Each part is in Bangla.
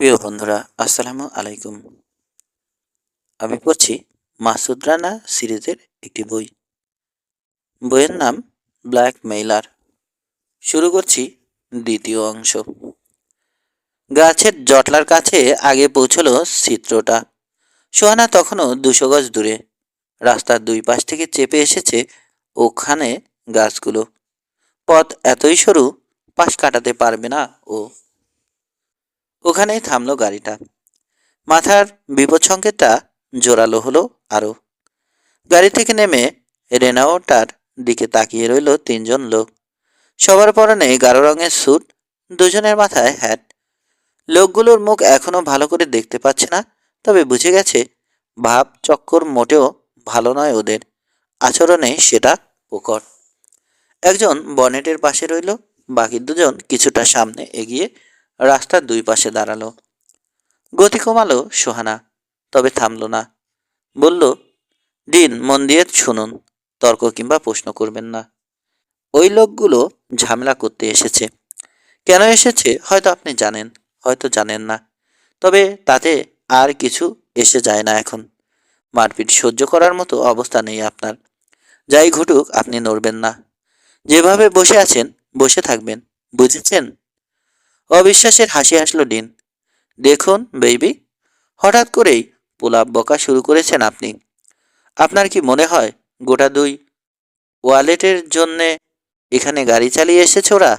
প্রিয় বন্ধুরা, আসসালামু আলাইকুম। আমি পড়ছি মাসুদ রানা সিরিজের একটি বই। বইয়ের নাম ব্ল্যাক মেইলার। শুরু করছি দ্বিতীয় অংশ। গাছের জটলার কাছে আগে পৌঁছলো চিত্রটা। সোহানা তখনও 200 গজ দূরে। রাস্তার দুই পাশ থেকে চেপে এসেছে ওখানে গাছগুলো। পথ এতই সরু, পাশ কাটাতে পারবে না ও। ওখানেই থামলো গাড়িটা। মাথার বিপদ সংকেতটা জোরালো হলো আরো। গাড়ি থেকে নেমে রেনাওটার দিকে তাকিয়ে রইল তিনজন লোক। সবার পরনে গাঢ় রঙের স্যুট, দুজনের মাথায় হ্যাট। লোকগুলোর মুখ এখনো ভালো করে দেখতে পাচ্ছে না, তবে বুঝে গেছে ভাব চক্কর মোটেও ভালো নয় ওদের। আচরণে সেটা প্রকট। একজন বনেটের পাশে রইল, বাকি দুজন কিছুটা সামনে এগিয়ে রাস্তার দুই পাশে দাঁড়ালো। গতি কমালো সোহানা, তবে থামলো না। বলল, দিন মন দিয়ে শুনুন, তর্ক কিংবা প্রশ্ন করবেন না। ওই লোকগুলো ঝামেলা করতে এসেছে। কেন এসেছে হয়তো আপনি জানেন, হয়তো জানেন না। তবে তাতে আর কিছু এসে যায় না এখন। মারপিট সহ্য করার মতো অবস্থা নেই আপনার। যাই ঘটুক আপনি নড়বেন না। যেভাবে বসে আছেন বসে থাকবেন, বুঝেছেন? অবিশ্বাসের হাসি হাসলো ডিন। দেখুন বেবি, হঠাৎ করেই পোলাপ বকা শুরু করেছেন আপনি। আপনার কি মনে হয় গোটা দুই ওয়ালেটের জন্যে এখানে গাড়ি চালিয়ে এসেছে ওরা?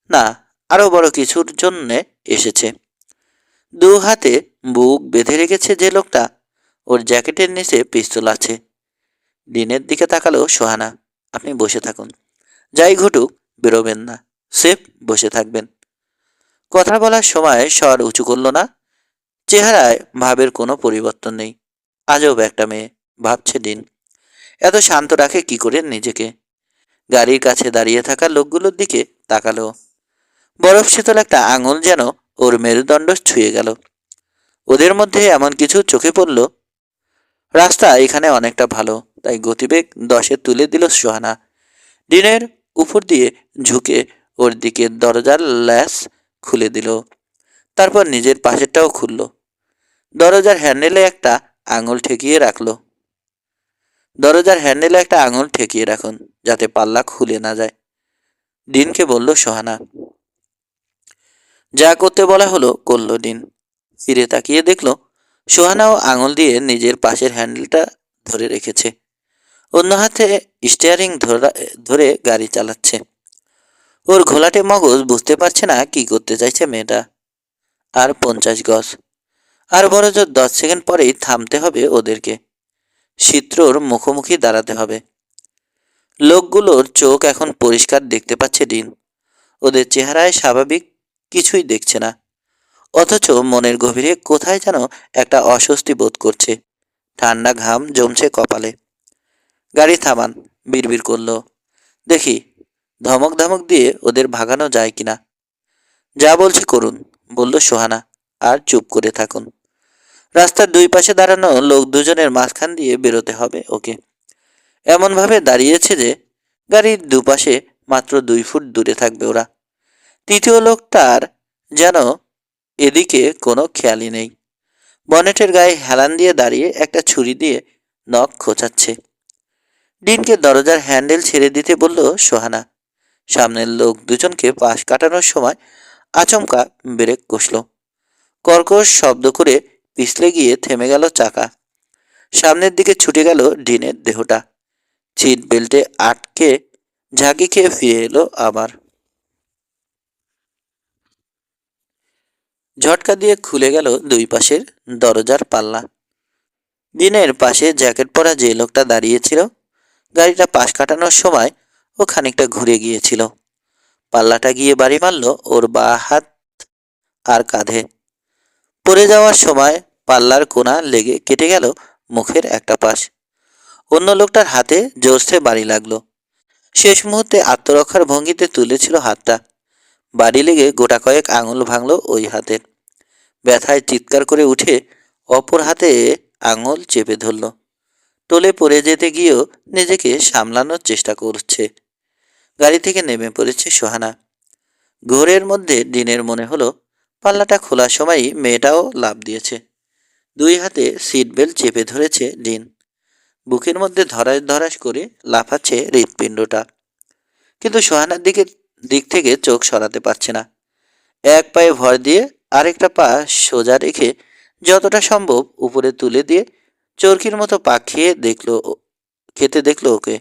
না, আরো বড় কিছুর জন্যে এসেছে। দু হাতে বুক বেঁধে রেখেছে যে লোকটা, ওর জ্যাকেটের নিচে পিস্তল আছে। দিনের দিকে তাকালো সোহানা। আপনি বসে থাকুন, যাই ঘটুক বেরোবেন না, সেফ বসে থাকবেন। কথা বলার সময় স্বর উঁচু করল না। চেহারায় ভাবের কোনো পরিবর্তন নেই। আজব একটা মেয়ে, ভাবছে দিন। এত শান্ত রাখে কি করে নিজেকে? গাড়ির কাছে দাঁড়িয়ে থাকা লোকগুলোর দিকে তাকালো। বরফ শীতল একটা আঙুল যেন ওর মেরুদণ্ড ছুঁয়ে গেল। ওদের মধ্যে এমন কিছু চোখে পড়ল। রাস্তা এখানে অনেকটা ভালো, তাই গতিবেগ 10-এ তুলে দিল সোহানা। ডিনের উপর দিয়ে ঝুঁকে ওর দিকে দরজার ল্যাস খুলে দিল। তারপর নিজের পাশেরটাও খুলল। দরজার হ্যান্ডেলে একটা আঙুল ঠেকিয়ে রাখলো। রাখুন, যাতে পাল্লা খুলে না যায়, ডিনকে বলল সোহানা। যা করতে বলা হলো করল ডিন। ফিরে তাকিয়ে দেখলো সোহানাও আঙুল দিয়ে নিজের পাশের হ্যান্ডেলটা ধরে রেখেছে। অন্য হাতে স্টিয়ারিং ধরে গাড়ি চালাচ্ছে। ওর ঘোলাটে মগজ বুঝতে পারছে না কি করতে চাইছে মেয়েটা। আর 50 গজ, আর বড় জোর 10 সেকেন্ড পরেই থামতে হবে ওদেরকে। চিত্রর মুখোমুখি দাঁড়াতে হবে। লোকগুলোর চোখ এখন পরিষ্কার দেখতে পাচ্ছে ডিন। ওদের চেহারায় স্বাভাবিক কিছুই দেখছে না, অথচ মনের গভীরে কোথায় যেন একটা অস্বস্তি বোধ করছে। ঠান্ডা ঘাম জমছে কপালে। গাড়ি থামান, বিড়বিড় করলো। দেখি ধমক ধমক দিয়ে ওদের ভাগানো যায় কিনা। যা বলছি করুন, বলল সোহানা, আর চুপ করে থাকুন। রাস্তার দুই পাশে দাঁড়ানো লোক দুজনের মাঝখান দিয়ে বেরোতে হবে ওকে। এমনভাবে দাঁড়িয়েছে যে গাড়ির দুপাশে মাত্র 2 ফুট দূরে থাকবে ওরা। তৃতীয় লোকটার যেন এদিকে কোনো খেয়ালই নেই। বনেটের গায়ে হেলান দিয়ে দাঁড়িয়ে একটা ছুরি দিয়ে নখ খোঁচাচ্ছে। ডিনকে দরজার হ্যান্ডেল ছেড়ে দিতে বলল সোহানা। সামনের লোক দুজনকে পাশ কাটানোর সময় আচমকা ব্রেক কষল। কর্কশ শব্দ করে পিছলে গিয়ে থেমে গেল চাকা। সামনের দিকে ছুটে গেল ডিনের দেহটা। সিট বেল্টে আটকে ঝাঁকি খেয়ে ফিরে এলো আবার। ঝটকা দিয়ে খুলে গেল দুই পাশের দরজার পাল্লা। দিনের পাশে জ্যাকেট পরা যে লোকটা দাঁড়িয়েছিল, গাড়িটা পাশ কাটানোর সময় ও খানিকটা ঘুরে গিয়েছিল। পাল্লাটা গিয়ে বাড়ি মারল ওর বাঁ হাত আর কাঁধে। পড়ে যাওয়ার সময় পাল্লার কোণা লেগে কেটে গেল মুখের একটা পাশ। অন্য লোকটার হাতে জোরসে বাড়ি লাগলো। শেষ মুহূর্তে আত্মরক্ষার ভঙ্গিতে তুলেছিল হাতটা। বাড়ি লেগে গোটা কয়েক আঙুল ভাঙল ওই হাতের। ব্যথায় চিৎকার করে উঠে অপর হাতে আঙুল চেপে ধরল। টলে পড়ে যেতে গিয়েও নিজেকে সামলানোর চেষ্টা করছে। গাড়ি থেকে নেমে পড়েছে সোহানা। ঘোরের মধ্যে দিনের মনে হলো পাল্লাটা খোলার সময়ই মেয়েটাও লাফ দিয়েছে। দুই হাতে সিট বেল্ট চেপে ধরেছে ডিন। বুকের মধ্যে ধরাস ধরাস করে লাফাচ্ছে হৃৎপিণ্ডটা। কিন্তু সোহানার দিক থেকে চোখ সরাতে পারছে না। এক পায়ে ভর দিয়ে আরেকটা পা সোজা রেখে যতটা সম্ভব উপরে তুলে দিয়ে চরকির মতো পাক খেতে দেখলো ওকে।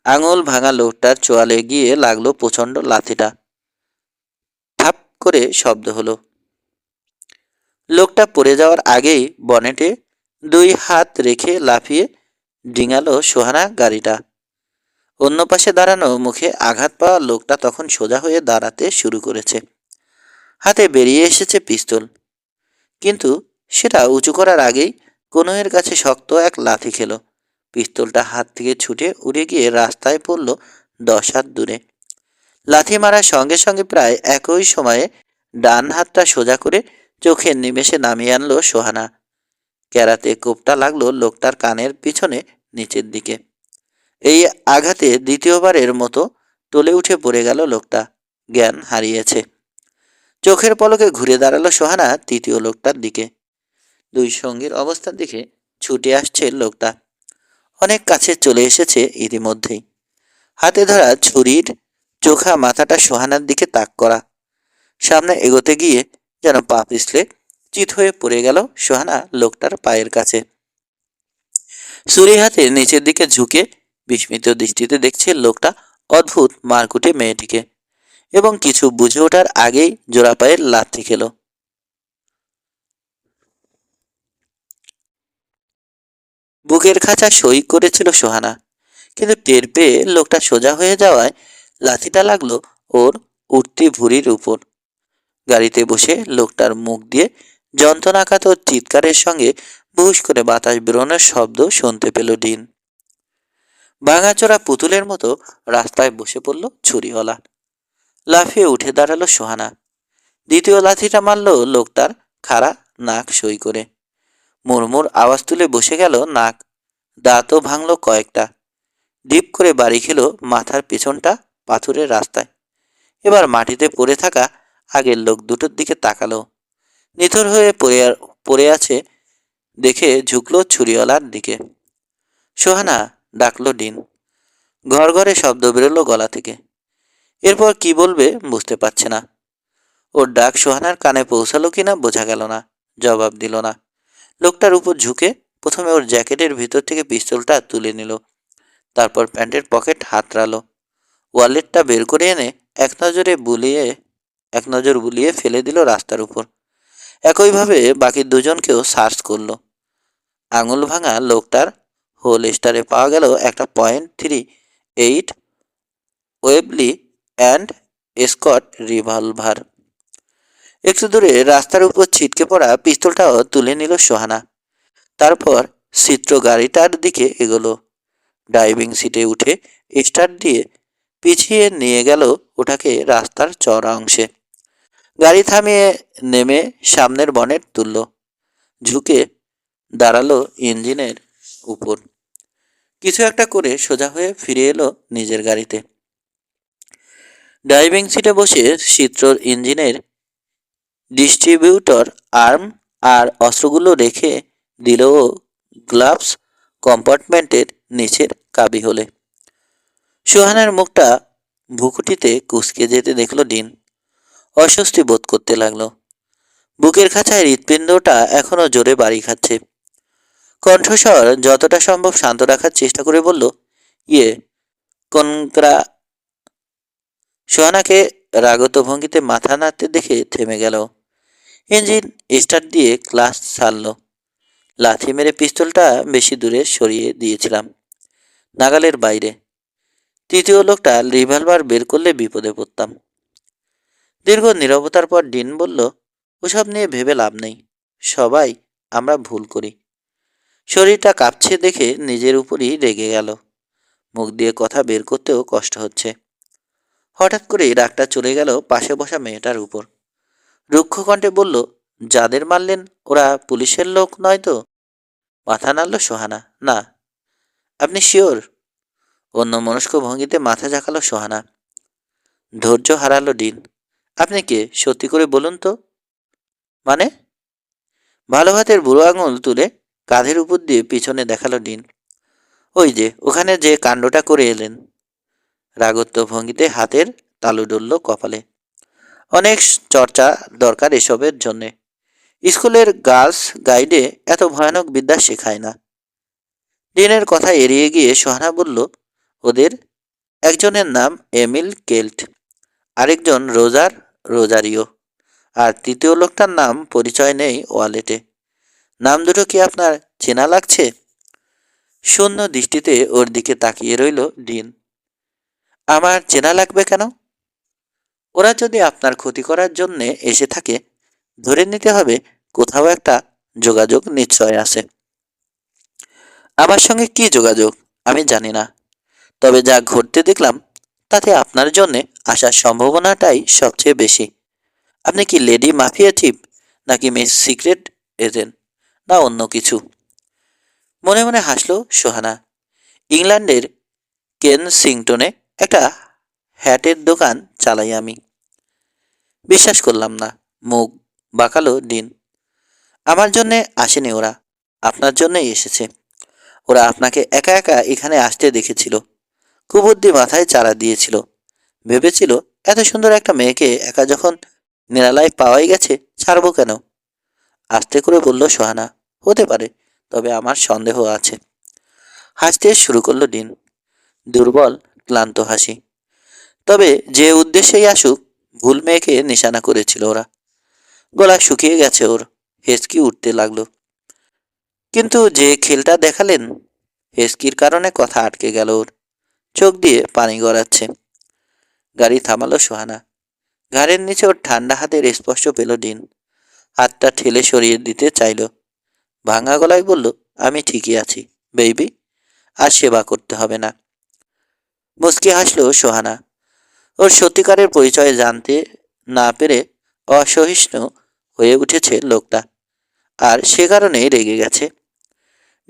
আঙুল ভাঙা লোকটার চোয়ালে গিয়ে লাগলো প্রচণ্ড লাথিটা। ঠাপ করে শব্দ হলো। লোকটা পড়ে যাওয়ার আগেই বনেটে দুই হাত রেখে লাফিয়ে ডিঙালো সোহানা গাড়িটা। অন্য পাশে দাঁড়ানো মুখে আঘাত পাওয়া লোকটা তখন সোজা হয়ে দাঁড়াতে শুরু করেছে। হাতে বেরিয়ে এসেছে পিস্তল। কিন্তু সেটা উঁচু করার আগেই কনুইয়ের কাছে শক্ত এক লাথি খেলো। পিস্তলটা হাত থেকে ছুটে উড়ে গিয়ে রাস্তায় পড়ল 10 হাত দূরে। লাথি মারার সঙ্গে সঙ্গে প্রায় একই সময়ে ডান হাতটা সোজা করে চোখের নিমেষে নামিয়ে আনলো সোহানা। ক্যারাতে কোপটা লাগলো লোকটার কানের পিছনে নিচের দিকে। এই আঘাতে দ্বিতীয়বারের মতো টলে উঠে পড়ে গেল লোকটা। জ্ঞান হারিয়েছে। চোখের পলকে ঘুরে দাঁড়ালো সোহানা তৃতীয় লোকটার দিকে। দুই সঙ্গীর অবস্থার দিকে ছুটে আসছে লোকটা। অনেক কাছে চলে এসেছে ইতিমধ্যেই। হাতে ধরা ছুরির চোখা মাথাটা সোহানার দিকে তাক করা। সামনে এগোতে গিয়ে যেন পা পিছলে চিত হয়ে পড়ে গেল সোহানা লোকটার পায়ের কাছে। ছুরি হাতে নিচের দিকে ঝুঁকে বিস্মিত দৃষ্টিতে দেখছে লোকটা অদ্ভুত মারকুটে মেয়েটিকে, এবং কিছু বুঝে ওঠার আগেই জোড়া পায়ের লাথি খেল। বুকের খাঁচা সই করেছিল সোহানা, কিন্তু টের পেয়ে লোকটা সোজা হয়ে যাওয়ায় লাথিটা লাগলো ওর উঠতি ভুঁড়ির উপর। গাড়িতে বসে লোকটার মুখ দিয়ে যন্ত্রণাকাতর চিৎকারের সঙ্গে বুস করে বাতাস বেরোনোর শব্দ শুনতে পেল ডিন। ভাঙাচোরা পুতুলের মতো রাস্তায় বসে পড়ল ছুরিওয়ালা। লাফিয়ে উঠে দাঁড়ালো সোহানা। দ্বিতীয় লাথিটা মারল লোকটার খাড়া নাক সই করে। মুড়মুড় আওয়াজ তুলে বসে গেল নাক। দাঁতও ভাঙল কয়েকটা। ডিপ করে বাড়ি খেলো মাথার পেছনটা পাথুরের রাস্তায়। এবার মাটিতে পড়ে থাকা আগের লোক দুটোর দিকে তাকালো। নিথর হয়ে পড়ে আছে দেখে ঝুঁকলো ছুরিওয়ালার দিকে। সোহানা, ডাকলো ডিন। ঘর ঘরে শব্দ বেরোলো গলা থেকে। এরপর কি বলবে বুঝতে পারছে না। ওর ডাক সোহানার কানে পৌঁছালো কিনা বোঝা গেল না। জবাব দিল না। লোকটার উপর ঝুঁকে প্রথমে ওর জ্যাকেটের ভিতর থেকে পিস্তলটা তুলে নিল। তারপর প্যান্টের পকেট হাতড়ালো। ওয়ালেটটা বের করে এনে এক নজর বুলিয়ে ফেলে দিল রাস্তার উপর। একইভাবে বাকি দুজনকেও সার্চ করলো। আঙুল ভাঙা লোকটার হোল স্টারে পাওয়া গেল একটা .38 ওয়েবলি অ্যান্ড স্কট রিভলভার। একটু দূরে রাস্তার উপর ছিটকে পড়া পিস্তলটাও তুলে নিল সোহানা। তারপর চিত্র গাড়িটার দিকে এগোলো। ড্রাইভিং সিটে উঠে স্টার্ট দিয়ে পিছিয়ে নিয়ে গেল ওটাকে রাস্তার চওড়া অংশে। গাড়ি থামিয়ে নেমে সামনের বনেট তুলল। ঝুঁকে দাঁড়ালো ইঞ্জিনের উপর। কিছু একটা করে সোজা হয়ে ফিরে এলো নিজের গাড়িতে। ড্রাইভিং সিটে বসে চিত্রর ইঞ্জিনের ডিস্ট্রিবিউটর আর্ম আর অস্ত্রগুলো রেখে দিল ও গ্লাভস কম্পার্টমেন্টের নিচের কাবি হলে। সোহানার মুখটা ভুকুটিতে কুঁচকে যেতে দেখল ডিন। অস্বস্তি বোধ করতে লাগলো। বুকের খাঁচায় হৃৎপিণ্ডটা এখনো জোরে বাড়ি খাচ্ছে। কণ্ঠস্বর যতটা সম্ভব শান্ত রাখার চেষ্টা করে বলল, ইয়ে কনগ্রা। সোহানাকে রাগত ভঙ্গিতে মাথা নাড়তে দেখে থেমে গেল। ইঞ্জিন স্টার্ট দিয়ে ক্লাস ছাড়ল। লাথি মেরে পিস্তলটা বেশি দূরে সরিয়ে দিয়েছিলাম, নাগালের বাইরে। তৃতীয় লোকটা রিভলভার বের করলে বিপদে পড়তাম। দীর্ঘ নীরবতার পর ডিন বলল, ওসব নিয়ে ভেবে লাভ নেই। সবাই আমরা ভুল করি। শরীরটা কাঁপছে দেখে নিজের উপরই রেগে গেল। মুখ দিয়ে কথা বের করতেও কষ্ট হচ্ছে। হঠাৎ করেই রাগটা চলে গেল পাশে বসা মেয়েটার উপর। রুক্ষ কণ্ঠে বলল, যাদের মারলেন ওরা পুলিশের লোক নয় তো? মাথা নাড়ল সোহানা। না। আপনি শিওর? অন্য মনস্ক ভঙ্গিতে মাথা ঝাঁকালো সোহানা। ধৈর্য হারালো ডিন। আপনি কে, সত্যি করে বলুন তো? মানে? ভালো হাতের বুড়ো আঙুল তুলে কাঁধের উপর দিয়ে পিছনে দেখালো ডিন। ওই যে ওখানে যে কাণ্ডটা করে এলেন। রাগত্ব ভঙ্গিতে হাতের তালু ডলল কপালে। অনেক চর্চা দরকার এসবের জন্যে। স্কুলের গার্লস গাইডে এত ভয়ানক বিদ্যা শেখায় না। ডিনের কথা এড়িয়ে গিয়ে সোহানা বলল, ওদের একজনের নাম এমিল কেল্ট, আরেকজন রোজার রোজারিও, আর তৃতীয় লোকটার নাম পরিচয় নেই ওয়ালেটে। নাম দুটো কি আপনার চেনা লাগছে? শূন্য দৃষ্টিতে ওর দিকে তাকিয়ে রইল ডিন। আমার চেনা লাগবে কেন? ওরা যদি আপনার ক্ষতি করার জন্যে এসে থাকে, ধরে নিতে হবে কোথাও একটা যোগাযোগ নিশ্চয় আছে। আমার সঙ্গে কি যোগাযোগ আমি জানি না, তবে যা ঘটতে দেখলাম তাতে আপনার জন্যে আসার সম্ভাবনাটাই সবচেয়ে বেশি। আপনি কি লেডি মাফিয়া চিফ, নাকি মিস সিক্রেট এজেন্ট, না অন্য কিছু? মনে মনে হাসলো সোহানা। ইংল্যান্ডের কেনসিংটনে একটা হ্যাটের দোকান চালাই আমি। বিশ্বাস করলাম না। মুখ বাঁকালো ডিন। আমার জন্যে আসেনি ওরা, আপনার জন্যই এসেছে। ওরা আপনাকে একা একা এখানে আসতে দেখেছিল, কুবুদ্ধি মাথায় চারা দিয়েছিল। ভেবেছিল এত সুন্দর একটা মেয়েকে একা যখন নিরালায় পাওয়াই গেছে, ছাড়বো কেন? আস্তে করে বলল সোহানা, হতে পারে, তবে আমার সন্দেহ আছে। হাসতে শুরু করলো ডিন, দুর্বল ক্লান্ত হাসি। তবে যে উদ্দেশ্যেই আসুক, ভুল মেয়েকে নিশানা করেছিল ওরা। গলা শুকিয়ে গেছে ওর, হেঁচকি উঠতে লাগলো। কিন্তু যে খেলটা দেখালেন, হেঁচকির কারণে কথা আটকে গেল ওর, চোখ দিয়ে পানি গড়াচ্ছে। গাড়ি থামালো সোহানা। ঘাড়ের নিচে ওর ঠান্ডা হাতের স্পর্শ পেল ডিন। হাতটা ঠেলে সরিয়ে দিতে চাইল। ভাঙা গলায় বলল, আমি ঠিকই আছি বেবি, আর সেবা করতে হবে না। মুচকি হাসলো সোহানা। ওর সত্যিকারের পরিচয় জানতে না পেরে অসহিষ্ণু হয়ে উঠেছে লোকটা, আর সে কারণে রেগে গেছে।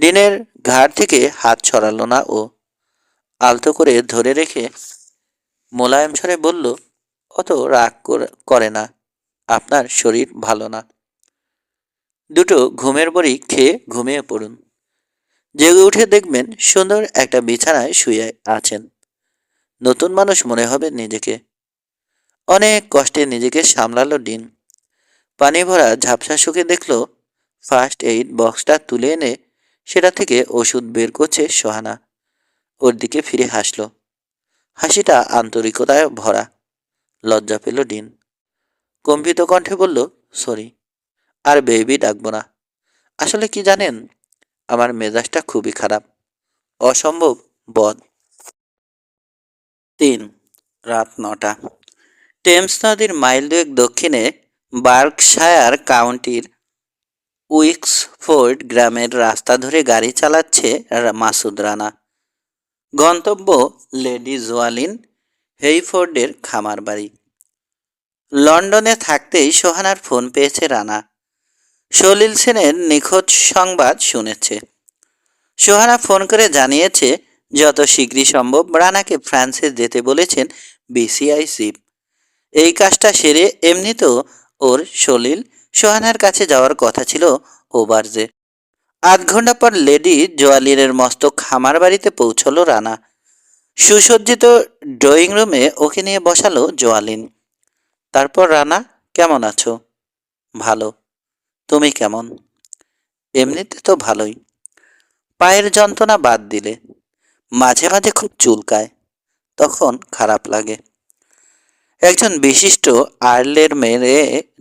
ডিনের ঘাড় থেকে হাত ছড়ালো না ও। আলতো করে ধরে রেখে মোলায়েম স্বরে বলল, অত রাগ করে না, আপনার শরীর ভালো না। দুটো ঘুমের বড়ি খেয়ে ঘুমিয়ে পড়ুন। জেগে উঠে দেখবেন সুন্দর একটা বিছানায় শুয়ে আছেন। নতুন মানুষ মনে হবে নিজেকে। অনেক কষ্টে নিজেকে সামলালো ডিন। পানি ভরা ঝাপসা শুকে দেখল ফার্স্ট এইড বক্সটা তুলে এনে সেটা থেকে ওষুধ বের করছে সোহানা। ওর দিকে ফিরে হাসলো। হাসিটা আন্তরিকতায় ভরা। লজ্জা পেল ডিন। কম্পিত কণ্ঠে বলল, সরি, আর বেবি ডাকবো না। আসলে কি জানেন, আমার মেজাজটা খুবই খারাপ, অসম্ভব বদ। 3 রাত 9টা। টেমস নদীর মাইল দুয়েক দক্ষিণে বার্কশায়ার কাউন্টির উইক্সফোর্ড গ্রামের রাস্তা ধরে গাড়ি চালাচ্ছে মাসুদ রানা। গন্তব্য লেডি জোয়ালিন হেইফোর্ডের খামার বাড়ি। লন্ডনে থাকতেই সোহানার ফোন পেয়েছে রানা। সলিল সেনের নিখোঁজ সংবাদ শুনেছে। সোহানা ফোন করে জানিয়েছে যত শীঘ্রই সম্ভব রানাকে ফ্রান্সে যেতে বলেছেন বিসিআই চিফ। এই কাজটা সেরে এমনিতেও ওর সলিল সোহানার কাছে যাওয়ার কথা ছিল ওভারজে। 8 ঘন্টা পর লেডি জোয়ালিনের মস্ত খামার বাড়িতে পৌঁছলো রানা। সুসজ্জিত ড্রয়িং রুমে ওকে নিয়ে বসালো জোয়ালিন। তারপর, রানা, কেমন আছো? ভালো। তুমি কেমন? এমনিতে তো ভালোই। পায়ের যন্ত্রণা বাদ দিলে মাঝে মাঝে খুব চুলকায়, তখন খারাপ লাগে। একজন বিশিষ্ট আর্লের মেয়ে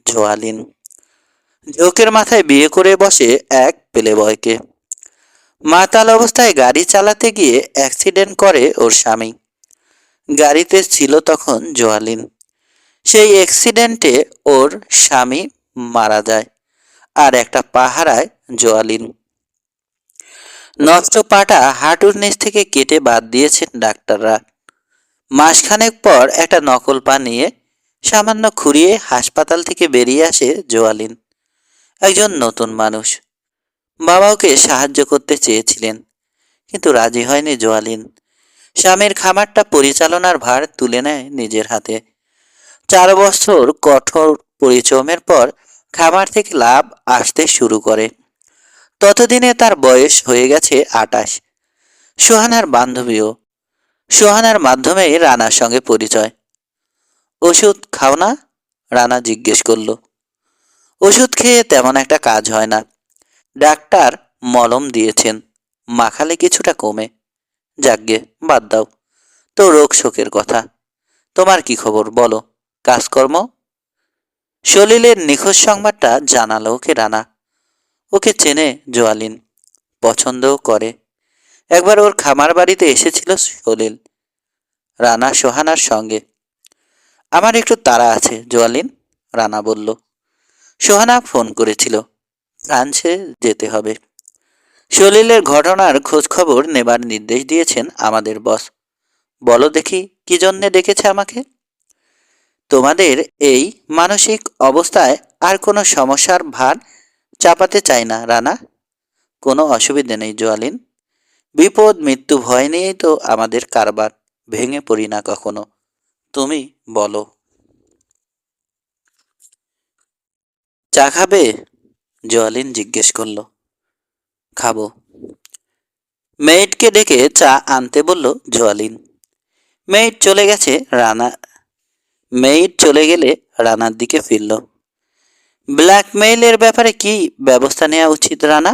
জোয়ালিন। ঝোঁকের মাথায় বিয়ে করে বসে এক প্লেবয়কে। মাতাল অবস্থায় গাড়ি চালাতে গিয়ে অ্যাক্সিডেন্ট করে ওর স্বামী। গাড়িতে ছিল তখন জোয়ালিন। সেই অ্যাক্সিডেন্টে ওর স্বামী মারা যায়, আর একটা পা হারায় জোয়ালিন। নষ্ট পাটা হাঁটুর নিচ থেকে কেটে বাদ দিয়েছেন ডাক্তাররা। মাসখানেক পর একটা নকল পা নিয়ে সামান্য খুঁড়িয়ে হাসপাতাল থেকে বেরিয়ে আসে জোয়ালিন। একজন নতুন মানুষ। বাবা ওকে সাহায্য করতে চেয়েছিলেন, কিন্তু রাজি হয়নি জোয়ালিন। স্বামীর খামারটা পরিচালনার ভার তুলে নেয় নিজের হাতে। 4 বছর কঠোর পরিশ্রমের পর খামার থেকে লাভ আসতে শুরু করে। ততদিনে তার বয়স হয়ে গেছে 28। সোহানার বান্ধবীও। সোহানার মাধ্যমেই রানার সঙ্গে পরিচয়। ওষুধ খাও না? রানা জিজ্ঞেস করল। ওষুধ খেয়ে তেমন একটা কাজ হয় না। ডাক্তার মলম দিয়েছেন, মাখালে কিছুটা কমে। যাকগে, বাদ দাও তো রোগ শোকের কথা। তোমার কি খবর বলো? কাজকর্ম? সলিলের নিখোঁজ সংবাদটা জানালো ওকে রানা। ওকে চেনে জোয়ালিন, পছন্দও করে। একবার ওর খামার বাড়িতে এসেছিল সলিল, রানা সোহানার সঙ্গে। আমার একটু তাড়া আছে জোয়ালিন, রানা বলল। সোহানা ফোন করেছিল, ফ্রান্সে যেতে হবে। সলিলের ঘটনার খোঁজ খবর নেবার নির্দেশ দিয়েছেন আমাদের বস। বলো দেখি কি জন্যে ডেকেছে আমাকে? তোমাদের এই মানসিক অবস্থায় আর কোনো সমস্যার ভার চাপাতে চাই না রানা। কোনো অসুবিধে নেই জোয়ালিন। বিপদ মৃত্যু ভয় নিয়েই তো আমাদের কারবার, ভেঙে পড়ি না কখনো। তুমি বলো। চা খাবে? জোয়ালিন জিজ্ঞেস করল। খাবো। মেয়েটকে ডেকে চা আনতে বলল জোয়ালিন। মেয়েট চলে গেছে রানা মেয়েট চলে গেলে রানার দিকে ফিরল। ব্ল্যাকমেইলের ব্যাপারে কি ব্যবস্থা নেওয়া উচিত রানা?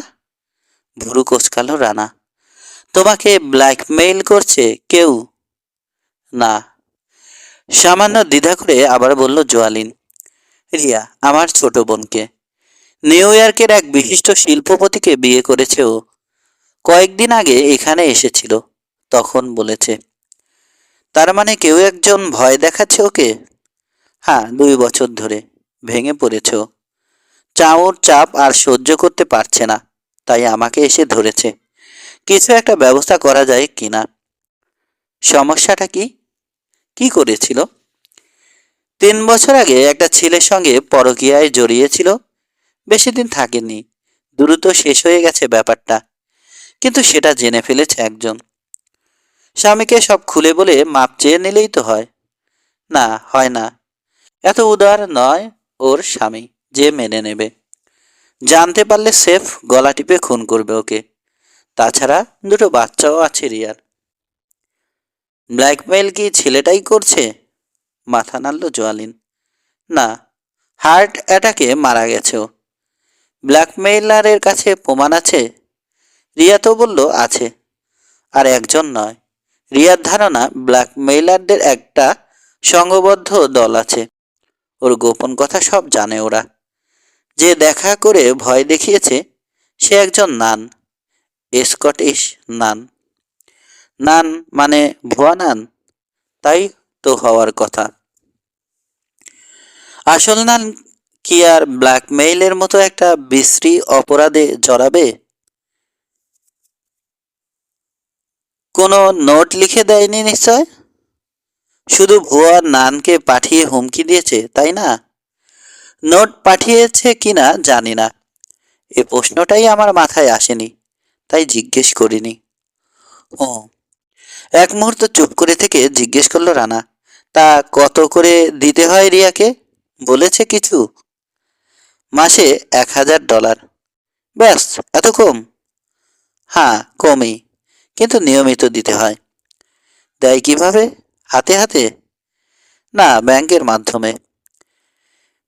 ভুরু কোচকালো রানা। তোমাকে ব্ল্যাকমেইল করছে কেউ? না। সামান্য দ্বিধা করে আবার বলল জোয়ালিন। রিয়া আমার ছোট বোনকে। নিউ ইয়র্কের এক বিশিষ্ট শিল্পপতিকে বিয়ে করেছে ও। কয়েকদিন আগে এখানে এসেছিল, তখন বলেছে। তার মানে কেউ একজন ভয় দেখাচ্ছে ওকে? হ্যাঁ, 2 বছর ধরে। ভেঙে পড়েছে ও। চাউর চাপ আর সহ্য করতে পারছে না, তাই আমাকে এসে ধরেছে। কিছু একটা ব্যবস্থা করা যায় কিনা। সমস্যাটা কি? কি করেছিল? 3 বছর আগে একটা ছেলের সঙ্গে পরকীয়ায় জড়িয়েছিল। বেশি দিন থাকেনি, দ্রুত শেষ হয়ে গেছে ব্যাপারটা। কিন্তু সেটা জেনে ফেলেছে একজন। স্বামীকে সব খুলে বলে মাপ চেয়ে নিলেই তো হয়। না, হয় না। এত উদার নয় ওর স্বামী যে মেনে নেবে। জানতে পারলে সেফ গলা টিপে খুন করবে ওকে। তাছাড়া 2 বাচ্চাও আছে রিয়ার। ব্ল্যাকমেইল কি ছেলেটাই করছে? মাথা নাড়ল জোয়ালিন। না, হার্ট অ্যাটাকে মারা গেছে ও। ব্ল্যাকমেইলারের কাছে প্রমাণ আছে? রিয়া তো বলল আছে। আর একজন নয়। রিয়ার ধারণা ব্ল্যাকমেইলারদের একটা সংঘবদ্ধ দল আছে। ওর গোপন কথা সব জানে ওরা। যে দেখা করে ভয় দেখিয়েছে সে একজন নান, স্কটিশ নান। নান মানে ভুয়া নান? তাই তো হওয়ার কথা। আসল নান কি আর ব্ল্যাকমেইলের মতো একটা বিশ্রী অপরাধে জড়াবে? কোনো নোট লিখে দেয়নি নিশ্চয়? শুধু ভুয়া নানকে পাঠিয়ে হুমকি দিয়েছে, তাই না? নোট পাঠিয়েছে কিনা জানি না। এ প্রশ্নটাই আমার মাথায় আসেনি, তাই জিজ্ঞেস করিনি। ও। এক মুহূর্ত চুপ করে থেকে জিজ্ঞেস করলো রানা। তা কত করে দিতে হয় রিয়াকে? বলেছে কিছু? মাসে $1000। ব্যাস, এত কম? হ্যাঁ, কমই, কিন্তু নিয়মিত দিতে হয়। দেয় কিভাবে? হাতে হাতে? না, ব্যাংকের মাধ্যমে।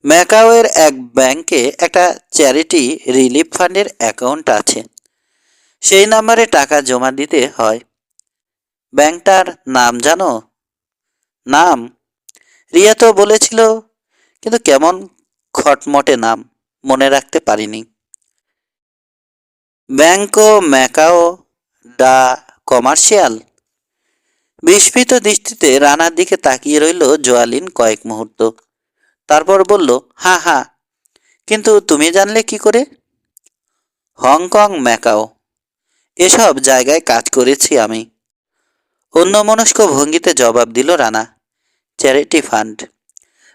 ম্যাকাওয়ের এক ব্যাংকে একটা চ্যারিটি রিলিফ ফান্ডের অ্যাকাউন্ট আছে। সেই নাম্বারে টাকা জমা দিতে হয়। ব্যাংকটার নাম জানো? নাম? রিয়া তো বলেছিল, কিন্তু কেমন খটমটে নাম, মনে রাখতে পারিনি। ব্যাংকো ম্যাকাও ডা কমার্শিয়াল। বিস্মিত দৃষ্টিতে রানার দিকে তাকিয়ে রইল জোয়ালিন কয়েক মুহূর্ত। তারপর বলল, হ্যাঁ হ্যাঁ, কিন্তু তুমি জানলে কি করে? হংকং, ম্যাকাও এসব জায়গায় কাজ করেছি আমি। অন্যমনস্ক ভঙ্গিতে জবাব দিল রানা। Charity fund?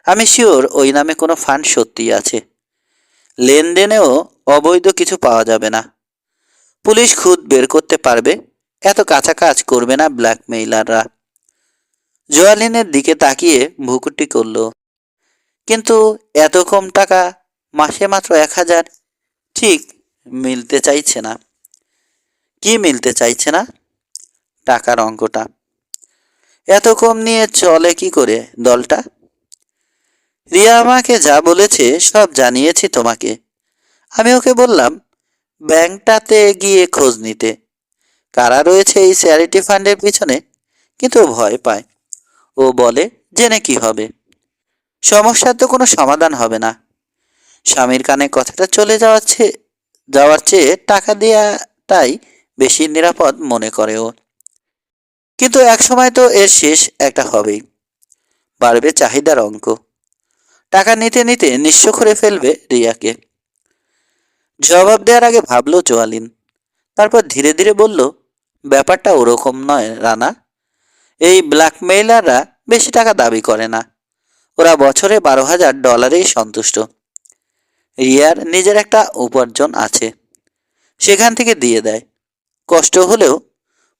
আমি শিওর ওই নামে কোনো ফান্ড সত্যিই আছে। লেনদেনেও অবৈধ কিছু পাওয়া যাবে না। পুলিশ খুদ বের করতে পারবে। এত কাঁচা কাজ করবে না ব্ল্যাকমেইলাররা। জোয়ালিনের দিকে তাকিয়ে ভ্রুকুটি করল। কিন্তু এত কম টাকা মাসে মাত্র 1,000। ঠিক মিলতে চাইছে না। কি মিলতে চাইছে না? টাকার অঙ্কটা। এত কম নিয়ে চলে কি করে দলটা? রিয়া আমাকে যা বলেছে সব জানিয়েছি তোমাকে। আমি ওকে বললাম ব্যাংকটাতে গিয়ে খোঁজ নিতে কারা রয়েছে এই চ্যারিটি ফান্ডের পিছনে, কিন্তু ও ভয় পায়। ও বলে জেনে কি হবে, সমস্যার তো কোনো সমাধান হবে না। স্বামীর কানে কথাটা চলে যাওয়ার চেয়ে টাকা দেওয়াটাই বেশি নিরাপদ মনে করে ও। কিন্তু এক সময় তো এর শেষ একটা হবেই। বাড়বে চাহিদার অঙ্ক। টাকা নিতে নিতে নিঃস্ব করে ফেলবে রিয়াকে। জবাব দেওয়ার আগে ভাবলো জোয়ালিন। তারপর ধীরে ধীরে বলল, ব্যাপারটা ওরকম নয় রানা। এই ব্ল্যাকমেইলাররা বেশি টাকা দাবি করে না। ওরা বছরে $12,000 সন্তুষ্ট। রিয়ার নিজের একটা উপার্জন আছে, সেখান থেকে দিয়ে দেয়। কষ্ট হলেও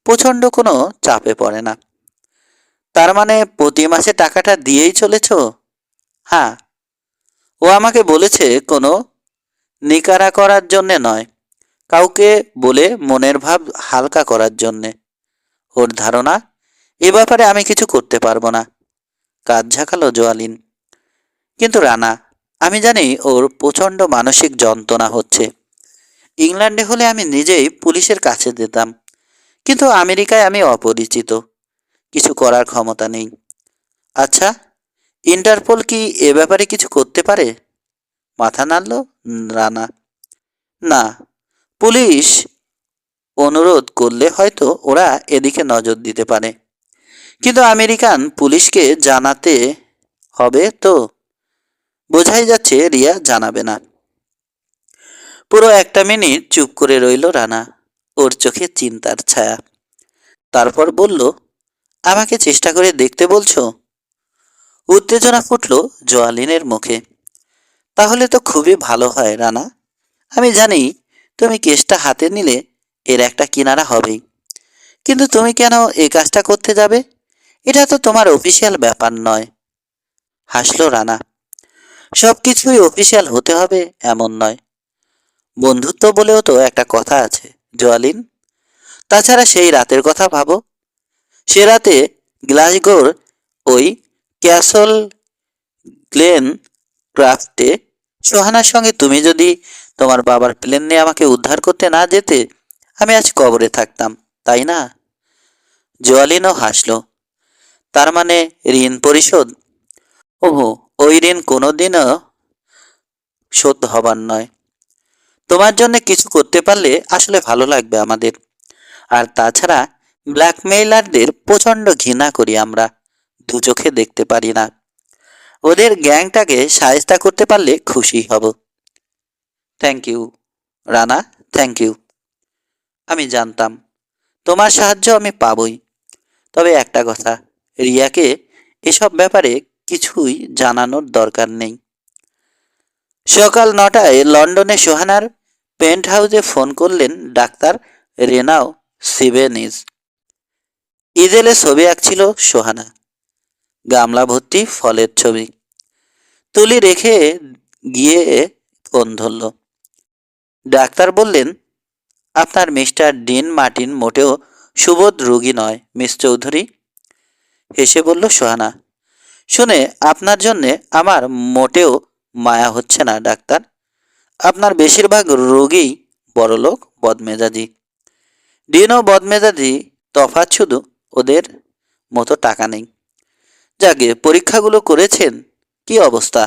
প্রচণ্ড কোনো চাপে পড়ে না। তার মানে প্রতি মাসে টাকাটা দিয়েই চলেছ? হ্যাঁ। ও আমাকে বলেছে কোনো নিকারা করার জন্যে নয়, কাউকে বলে মনের ভাব হালকা করার জন্যে। ওর ধারণা এ ব্যাপারে আমি কিছু করতে পারবো না। কাজ ঝাঁকালো জোয়ালিন। কিন্তু রানা, আমি জানি ওর প্রচণ্ড মানসিক যন্ত্রণা হচ্ছে। ইংল্যান্ডে হলে আমি নিজেই পুলিশের কাছে যেতাম, কিন্তু আমেরিকায় আমি অপরিচিত, কিছু করার ক্ষমতা নেই। আচ্ছা, ইন্টারপোল কি এ ব্যাপারে কিছু করতে পারে? মাথা নাড়ল রানা। না, পুলিশ অনুরোধ করলে হয়তো ওরা এদিকে নজর দিতে পারে, কিন্তু আমেরিকান পুলিশকে জানাতে হবে তো। বোঝাই যাচ্ছে রিয়া জানাবে না। পুরো 1 মিনিট চুপ করে রইল রানা, ওর চোখে চিন্তার ছায়া। তারপর বলল, আমাকে চেষ্টা করে দেখতে বলছো? উত্তেজনা ফুটল জোয়ালিনের মুখে। তাহলে তো খুবই ভালো হয় রানা। আমি জানি তুমি কেসটা হাতে নিলে এর একটা কিনারা হবেই, কিন্তু তুমি কেন এই কাজটা করতে যাবে? এটা তো তোমার অফিসিয়াল ব্যাপার নয়। হাসলো রানা। সবকিছুই অফিসিয়াল হতে হবে এমন নয়। বন্ধুত্ব বলেও তো একটা কথা আছে জোয়ালিন। তাছাড়া সেই রাতের কথা ভাবো। সে রাতে গ্লাসগোর ওই ক্যাসল গ্লেন ক্রাফটে সোহানার সঙ্গে তুমি যদি তোমার বাবার প্লেন নিয়ে আমাকে উদ্ধার করতে না যেতে, আমি আজ কবরে থাকতাম, তাই না? জোয়ালিনও হাসল। তার মানে ঋণ পরিশোধ? ওহো, ওই ঋণ কোনোদিনও শোধ হবার নয়। তোমার জন্য কিছু করতে পারলে আসলে ভালো লাগবে আমাদের। আর তাছাড়া ব্ল্যাকমেইলারদের প্রচণ্ড ঘৃণা করি আমরা, দু চোখে দেখতে পারি না। ওদের গ্যাংটাকে সায়স্তা করতে পারলে খুশি হব। Thank you Rana, thank you. আমি জানতাম তোমার সাহায্য আমি পাবই। তবে একটা কথা, রিয়াকে এসব ব্যাপারে কিছুই জানানোর দরকার নেই। সকাল 9টায় লন্ডনে সোহানার পেন্ট হাউসে ফোন করলেন ডাক্তার রেনাও সিবেনিজ। ইজেলে ছবি আঁকছিল সোহানা, গামলা ভর্তি ফলের ছবি। তুলি রেখে গিয়ে ফোন ধরল। ডাক্তার বললেন, আপনার মিস্টার ডিন মার্টিন মোটেও সুবোধ রোগী নয় মিস চৌধুরী। হেসে বলল সোহানা। শুনে আপনার জন্যে আমার মোটেও মায়া হচ্ছে না ডাক্তার। আপনার বেশিরভাগ রোগীই বড়লোক, বদমেজাজি। ডিনও বদমেজাজি, তফাৎ শুধু ওদের মতো টাকা নেই। যাকে পরীক্ষাগুলো করেছেন, কি অবস্থা?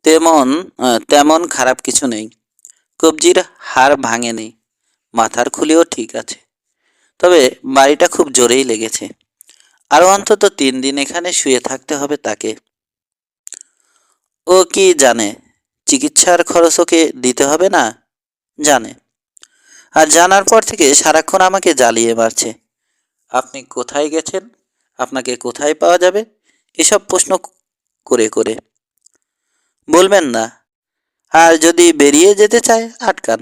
তেমন তেমন খারাপ কিছু নেই। কবজির হাড় ভাঙেনি, মাথার খুলিও ঠিক আছে। তবে বাড়িটা খুব জোরেই লেগেছে। আরও অন্তত 3 দিন এখানে শুয়ে থাকতে হবে তাকে। ও কি জানে চিকিৎসার খরচ ওকে দিতে হবে না? জানে। আর জানার পর থেকে সারাক্ষণ আমাকে জ্বালিয়ে মারছে। আপনি কোথায় গেছেন, আপনাকে কোথায় পাওয়া যাবে, এসব প্রশ্ন করে করে। বলবেন না। আর যদি বেরিয়ে যেতে চায় আটকান।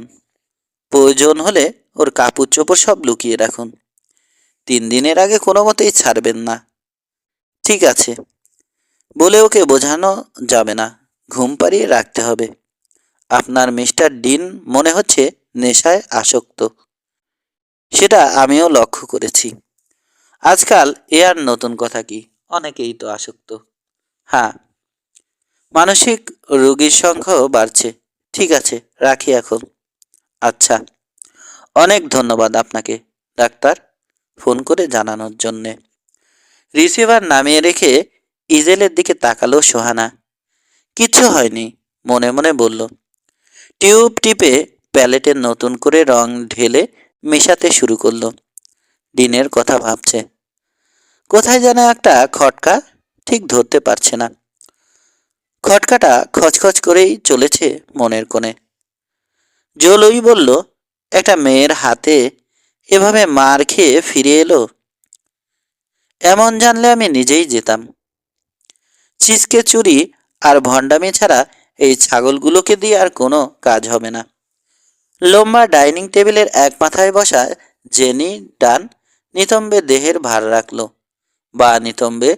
প্রয়োজন হলে ওর কাপড় চোপড় সব লুকিয়ে রাখুন। 3 দিনের আগে কোনো মতেই ছাড়বেন না। ঠিক আছে। বলে ওকে বোঝানো যাবে না, ঘুম পাড়িয়ে রাখতে হবে। আপনার মিস্টার ডিন মনে হচ্ছে নেশায় আসক্ত। সেটা আমিও লক্ষ্য করেছি। আজকাল এ আর নতুন কথা কি, অনেকেই তো আসক্ত। হ্যাঁ, মানসিক রোগীর সংখ্যাও বাড়ছে। ঠিক আছে, রাখি এখন। আচ্ছা, অনেক ধন্যবাদ আপনাকে ডাক্তার, ফোন করে জানানোর জন্যে। রিসিভার নামিয়ে রেখে ইজেলের দিকে তাকালো সোহানা। কিচ্ছু হয়নি, মনে মনে বলল। টিউব টিপে প্যালেটে নতুন করে রং ঢেলে মেশাতে শুরু করলো। ডিনের কথা ভাবছে। কোথায় যেন একটা খটকা, ঠিক ধরতে পারছে না। খটকাটা খচখচ করেই চলেছে মনের কোণে। জলই বলল, একটা মেয়ের হাতে এভাবে মার খেয়ে ফিরে এলো। এমন জানলে আমি নিজেই যেতাম। ছিচকে চুরি আর ভণ্ডামি ছাড়া এই ছাগলগুলোকে দিয়ে আর কোনো কাজ হবে না। লম্বা ডাইনিং টেবিলের এক মাথায় বসা জেনি ডান নিতম্বে দেহের ভার রাখল, বা নিতম্বে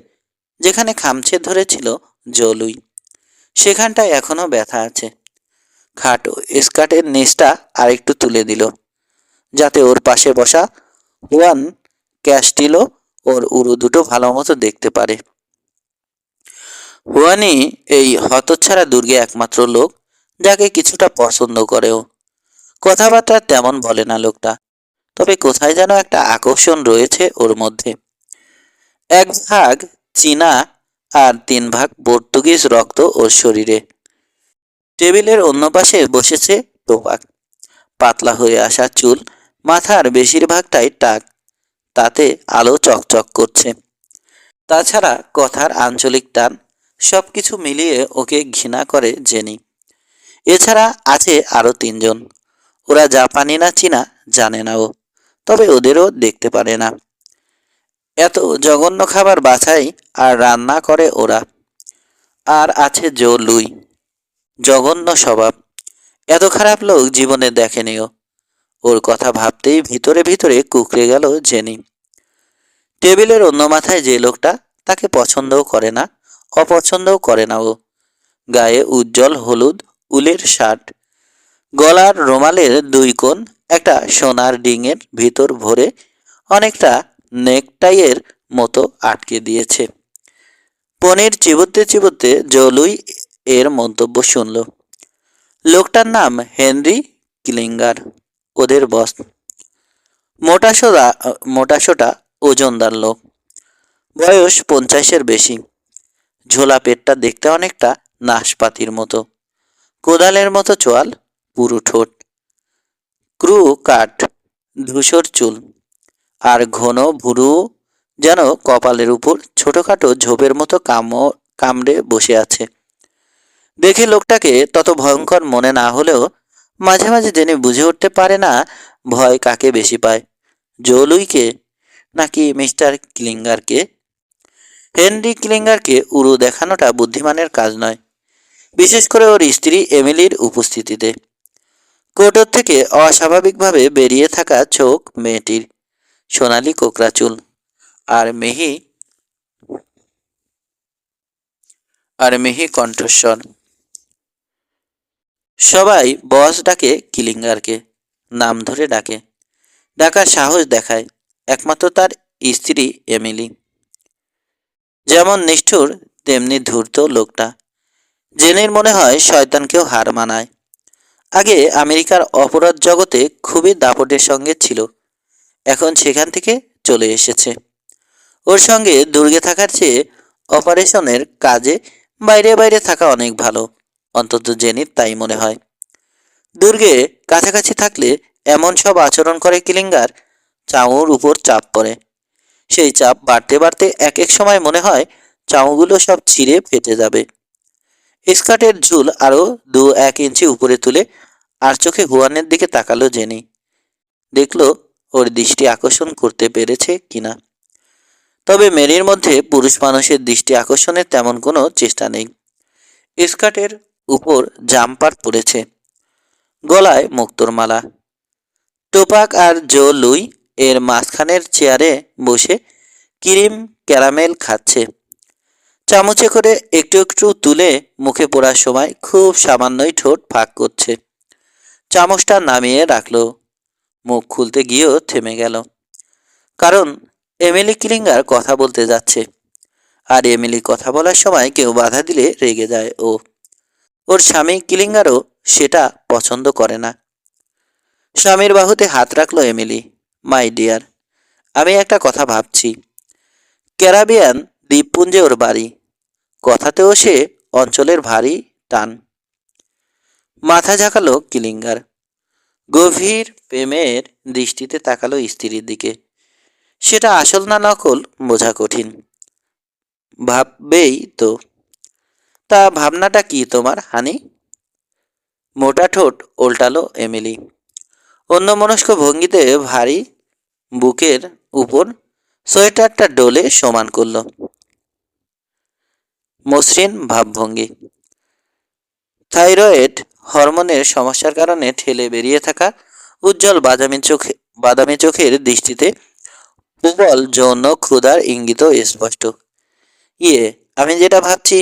যেখানে খামচে ধরেছিল জলুই, সেখানটায় এখনো ব্যথা আছে। খাটো স্কার্টের নিচটা আরেকটু তুলে দিল, যাতে ওর পাশে বসা হুয়ান ক্যাস্টিলো ওর উরু দুটো ভালো মতো দেখতে পারে। হুয়ানি এই হতচ্ছাড়া দুর্গে একমাত্র লোক যাকে কিছুটা পছন্দ করেও। কথাবার্তা তেমন বলে না লোকটা, তবে কোথায় যেন একটা আকর্ষণ রয়েছে ওর মধ্যে। এক ভাগ চীনা আর 3 ভাগ পর্তুগিজ রক্ত ওর শরীরে। টেবিলের অন্য পাশে বসেছে টোপাক। পাতলা হয়ে আসা চুল, মাথার বেশিরভাগটাই টাক, তাতে আলো চকচক করছে। তাছাড়া কথার আঞ্চলিক টান, সবকিছু মিলিয়ে ওকে ঘৃণা করে জেনি। এছাড়া আছে আরো 3 জন। ওরা জাপানি না চীনা জানে না ও, তবে ওদেরও দেখতে পারে না। এত জঘন্য খাবার বাছাই আর রান্না করে ওরা। আর আছে জো লুই, জঘন্য স্বভাব। এত খারাপ লোক জীবনে দেখেনিও। ওর কথা ভাবতেই ভিতরে ভিতরে কুঁকড়ে গেল জেনি। টেবিলের অন্য মাথায় যে লোকটা, তাকে পছন্দও করে না, অপছন্দও করে না ও। গায়ে উজ্জ্বল হলুদ উলের শার্ট, গলার রোমালের 2 কোণ একটা সোনার ডিঙের ভিতর ভরে অনেকটা নেকটাইয়ের মতো আটকে দিয়েছে। পনির চিবোতে চিবোতে জলুই এর মন্তব্য শুনল। লোকটার নাম হেনরি কিলিঙ্গার, ওদের বস। মোটাসোটা মোটাসোটা ওজনদার লোক, বয়স 50-এর বেশি। ঝোলা পেটটা দেখতে অনেকটা নাশপাতির মতো, কোদালের মতো চোয়াল, পুরু ঠোঁট, ক্রু কাট, ধূসর চুল, আর ঘন ভুরু যেন কপালের উপর ছোটখাটো ঝোপের মতো কামড়ে বসে আছে। দেখে লোকটাকে তত ভয়ঙ্কর মনে না হলেও মাঝে মাঝে জেনে বুঝে উঠতে পারে না ভয় কাকে বেশি পায়, জলুইকে নাকি মিস্টার ক্লিঙ্গারকে। হেনরি ক্লিঙ্গারকে উরু দেখানোটা বুদ্ধিমানের কাজ নয়, বিশেষ করে ওর স্ত্রী এমিলির উপস্থিতিতে। কোটর থেকে অস্বাভাবিকভাবে বেরিয়ে থাকা চোখ মেয়েটির, সোনালি কোকড়া চুল, আর মিহি কণ্ঠস্বর। সবাই বস ডাকে কিলিঙ্গারকে, নাম ধরে ডাকে, ডাকার সাহস দেখায় একমাত্র তার স্ত্রী এমিলি। যেমন নিষ্ঠুর তেমনি ধূর্ত লোকটা। জেনের মনে হয় শয়তানকেও হার মানায়। আগে আমেরিকার অপরাধ জগতে খুবই দাপটের সঙ্গে ছিল, এখন সেখান থেকে চলে এসেছে। ওর সঙ্গে দুর্গে থাকার চেয়ে অপারেশনের কাজে বাইরে বাইরে থাকা অনেক ভালো, অন্তত জেনির তাই মনে হয়। দুর্গে কাছাকাছি থাকলে এমন সব আচরণ করে কিলিঙ্গার, চাউর উপর চাপ পড়ে। সেই চাপ বাড়তে বাড়তে এক এক সময় মনে হয় চাউগুলো সব ছিঁড়ে ফেটে যাবে। স্কার্টের ঝুল আরো 2-1 ইঞ্চি উপরে তুলে আর চোখে হুয়ানের দিকে তাকালো জেনি। দেখলো ওর দৃষ্টি আকর্ষণ করতে পেরেছে কিনা। তবে মেরির মধ্যে পুরুষ মানুষের দৃষ্টি আকর্ষণের তেমন কোনো চেষ্টা নেই। স্কার্টের উপর জাম্পার পরেছে, গলায় মুক্তোর মালা। টোপাক আর জো লুই এর মাঝখানের চেয়ারে বসে ক্রিম ক্যারামেল খাচ্ছে। চামচে করে একটু একটু তুলে মুখে পড়ার সময় খুব সামান্যই ঠোঁট ফাঁক করছে। চামচটা নামিয়ে রাখলো। মুখ খুলতে গিয়েও থেমে গেল। কারণ এমিলি কিলিঙ্গার কথা বলতে যাচ্ছে। আর এমিলি কথা বলার সময় কেউ বাধা দিলে রেগে যায় ও। ওর স্বামী কিলিঙ্গারও সেটা পছন্দ করে না। স্বামীর বাহুতে হাত রাখলো এমিলি। মাই ডিয়ার, আমি একটা কথা ভাবছি। ক্যারাবিয়ান দ্বীপপুঞ্জে ওর বাড়ি। কথাতেও সে অঞ্চলের ভারী টান। মাথা ঝাঁকালো কিলিঙ্গার। গভীর প্রেমের দৃষ্টিতে তাকালো স্ত্রীর দিকে। সেটা আসল না নকল বোঝা কঠিন। ভাববেই তো। তা ভাবনাটা কি তোমার, হানি? মোটা ঠোঁট ওল্টালো এমিলি। অন্যমনস্ক ভঙ্গিতে ভারী বুকের উপর সোয়েটারটা ডোলে সমান করল। মসৃণ ভাবভঙ্গি। থাইরয়েড হরমোনের সমস্যার কারণে ঠেলে বেরিয়ে থাকা উজ্জ্বল বাদামি চোখের দৃষ্টিতে প্রবল যৌন ক্ষুধার ইঙ্গিত স্পষ্ট। আমি যেটা ভাবছি